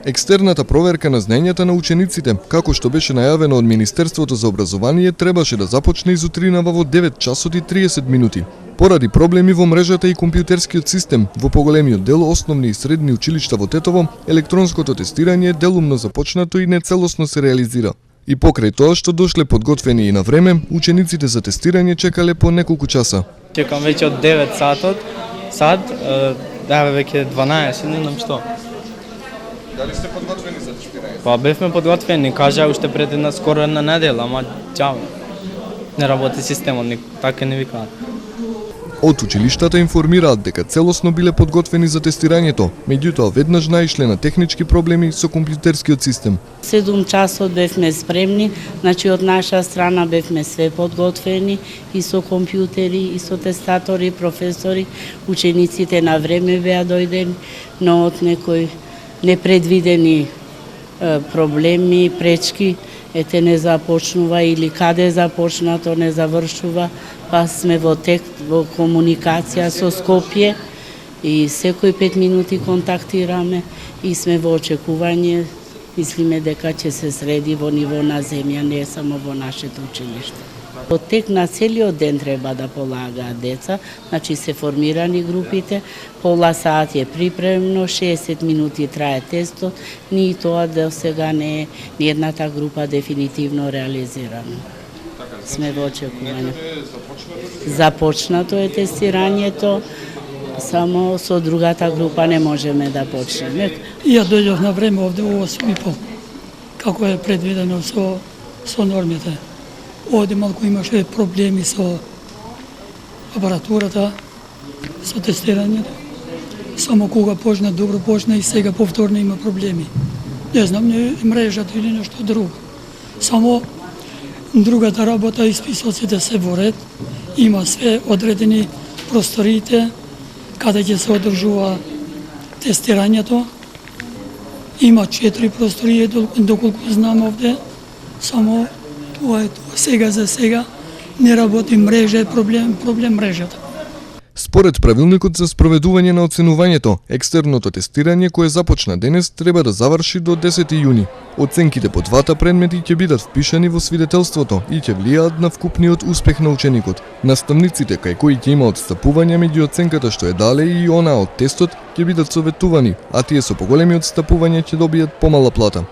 Екстерната проверка на знаењата на учениците, како што беше најавено од Министерството за образование, требаше да започне изутринава во 9 часот и 30 минути. Поради проблеми во мрежата и компјутерскиот систем, во поголемиот дел основни и средни училишта во Тетово, електронското тестирање е делумно започнато и нецелосно се реализира. И покрај тоа што дошле подготвени и на време, учениците за тестирање чекале по неколку часа. Чекам веќе од 9 сад, веќе 12, не знам што. Дали сте подготвени за тестирање? Па бевме подготвени, кажа уште пред скоро една недела, ама чао. Не работи системот, така не викаат. Од училиштата информираат дека целосно биле подготвени за тестирањето, меѓутоа веднаш наишле на технички проблеми со компјутерскиот систем. 7 часот бевме спремни, значи од наша страна бевме све подготвени и со компјутери, и со тестатори, професори, учениците на време беа дојдени, но од некои непредвидени проблеми, пречки, ете не започнува или каде започнато не завршува, па сме во комуникација со Скопје и секој 5 минути контактираме и сме во очекување, мислиме дека ќе се среди во ниво на земја, не само во нашето училиште. Во тек на целиот ден треба да полагаат деца, значи се формирани групите, пола саат е припремно, 60 минути трае тестот, ни тоа до сега не е ни едната група дефинитивно реализирана. Сме во очекување. Започнато е тестирањето, само со другата група не можеме да почнеме. Ја дојдов на време овде во 8:30, како е предвидено со нормите. Овде малку имаше проблеми со апаратурата, со тестирањето. Само кога почна, добро почна и сега повторно има проблеми. Не знам, не мрежата или нешто друго. Само другата работа, исписоците се во ред, има све одредени просториите, каде ќе се одржува тестирањето. Има 4 простории, доколку знам овде, само тоа е тоа. Сега за сега не работи мрежа, е проблем мрежата. Според правилникот за спроведување на оценувањето, екстерното тестирање кое започна денес треба да заврши до 10 јуни. Оценките по двата предмети ќе бидат впишани во свидетелството и ќе влијаат на вкупниот успех на ученикот. Наставниците кај кои ќе има отстапување меѓу оценката што е дале и она од тестот ќе бидат советувани, а тие со поголеми отстапувања ќе добијат помала плата.